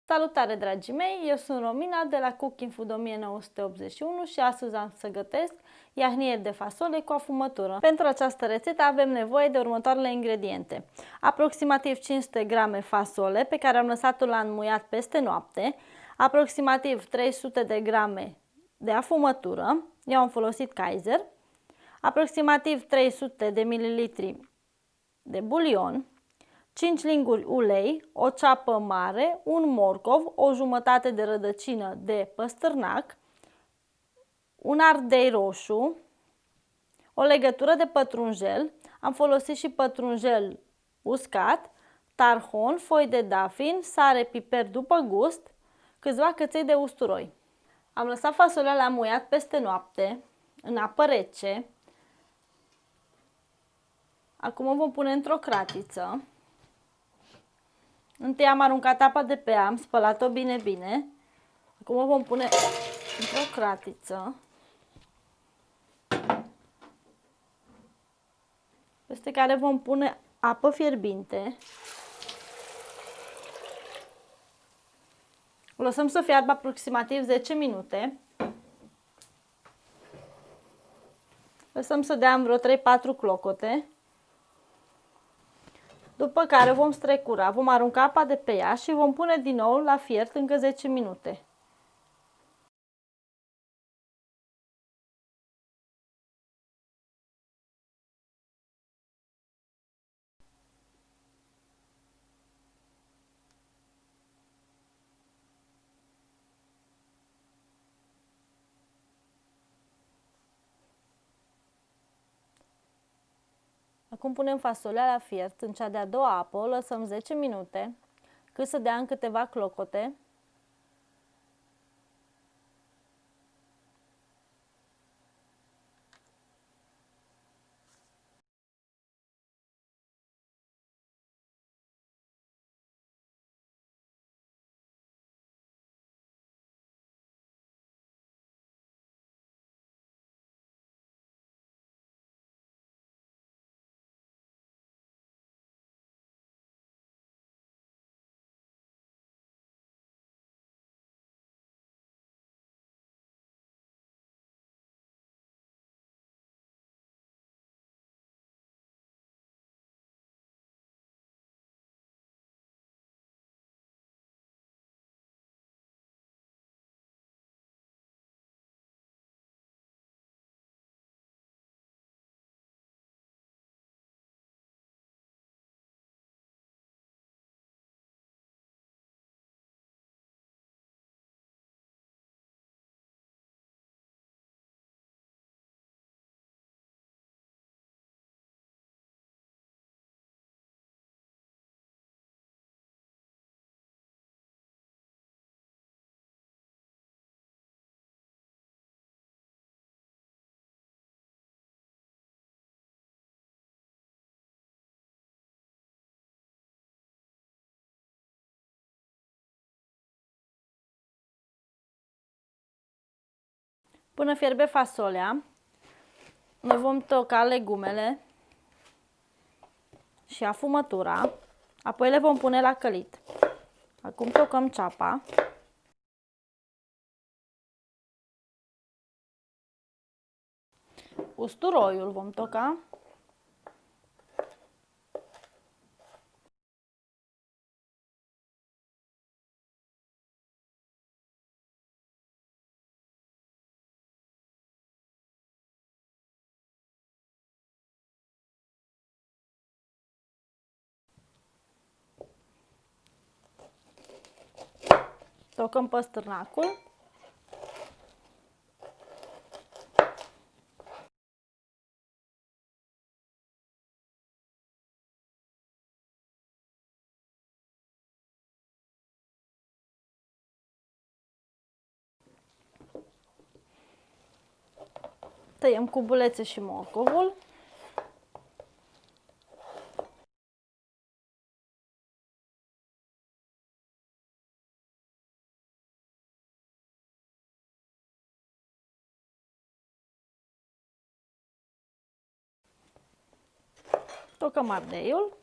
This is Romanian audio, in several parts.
Salutare, dragii mei! Eu sunt Romina de la Cooking Food 1981 și astăzi am să gătesc iahnie de fasole cu afumătură. Pentru această rețetă avem nevoie de următoarele ingrediente. Aproximativ 500 grame fasole pe care am lăsat-o la înmuiat peste noapte, aproximativ 300 de grame de afumătură, eu am folosit Kaiser, aproximativ 300 de mililitri de bulion, 5 linguri ulei, o ceapă mare, un morcov, o jumătate de rădăcină de păstârnac, un ardei roșu, o legătură de pătrunjel, am folosit și pătrunjel uscat, tarhon, foi de dafin, sare, piper după gust, câțiva căței de usturoi. Am lăsat fasolea la muiat peste noapte, în apă rece. Acum o vom pune într-o cratiță. Întâi am aruncat apa de pe ea, am spălat-o bine. Acum o vom pune într-o cratiță, peste care vom pune apă fierbinte. O lăsăm să fiarbă aproximativ 10 minute. Lăsăm să dea vreo 3-4 clocote. După care vom strecura, vom arunca apa de pe ea și vom pune din nou la fiert încă 10 minute. Acum punem fasolea la fiert în cea de-a doua apă, o lăsăm 10 minute, cât să dea în câteva clocote. Până fierbe fasolea, noi vom toca legumele și afumătura, apoi le vom pune la călit. Acum tocăm ceapa. Usturoiul vom toca. Tocăm păstârnacul. Tăiem cu bulețe și morcovul. Tocăm ardeiul.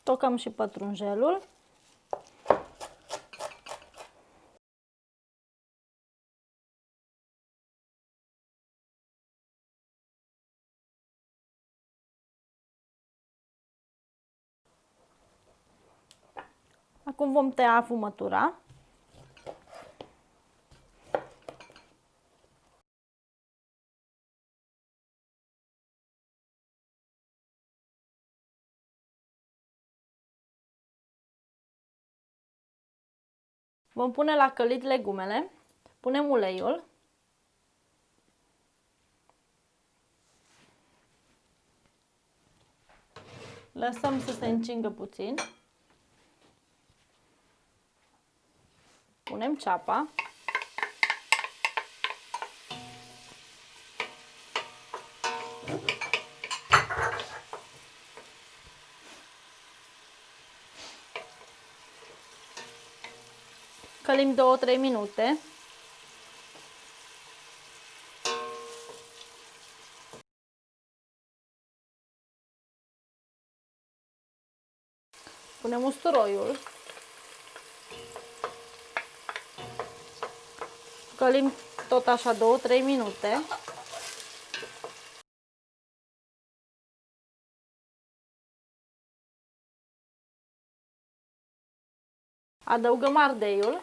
Tocăm și pătrunjelul. Acum vom tăia afumătura. Vom pune la călit legumele, punem uleiul, lăsăm să se încingă puțin, punem ceapa, călim 2-3 minute. Punem usturoiul. Călim tot așa 2-3 minute. Adăugăm ardeiul.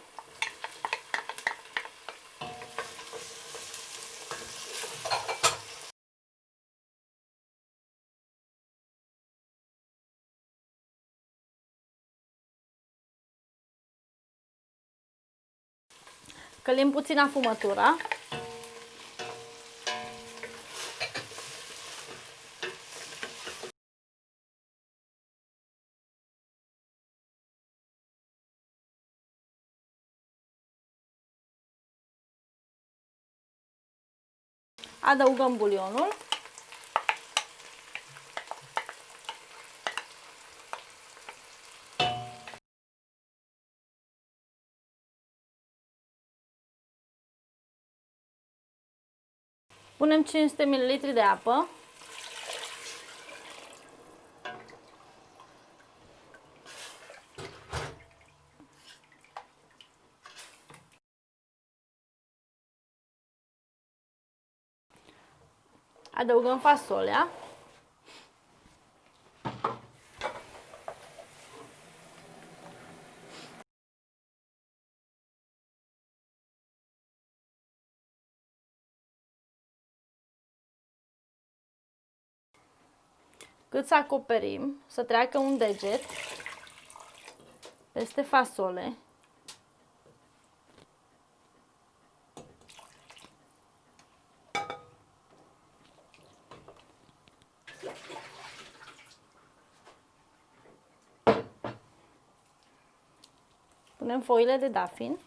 Călim puțin afumătura. Adăugăm bulionul. Punem 500 ml de apă. Adăugăm fasolea. Cât să acoperim, să treacă un deget peste fasole. Punem foile de dafin.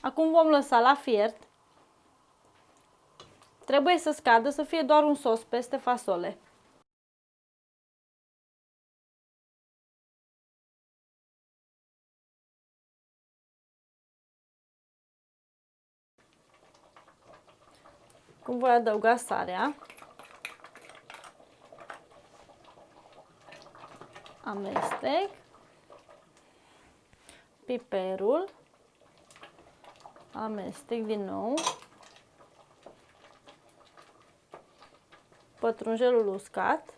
Acum vom lăsa la fiert. Trebuie să scadă, să fie doar un sos peste fasole. Acum voi adăuga sarea. Amestec. Piperul. Amestec din nou. Pătrunjelul uscat.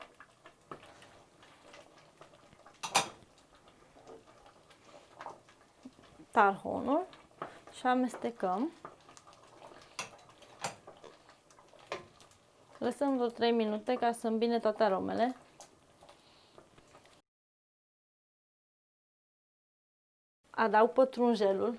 Tarhunul și amestecăm. Lăsăm vreo 3 minute ca să îmbine toate aromele. Adaug pătrunjelul.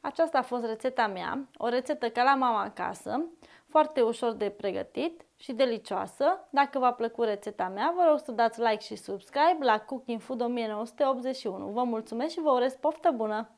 Aceasta a fost rețeta mea, o rețetă ca la mama acasă, foarte ușor de pregătit și delicioasă. Dacă v-a plăcut rețeta mea, vă rog să dați like și subscribe la Cooking Food 1981. Vă mulțumesc și vă urez poftă bună!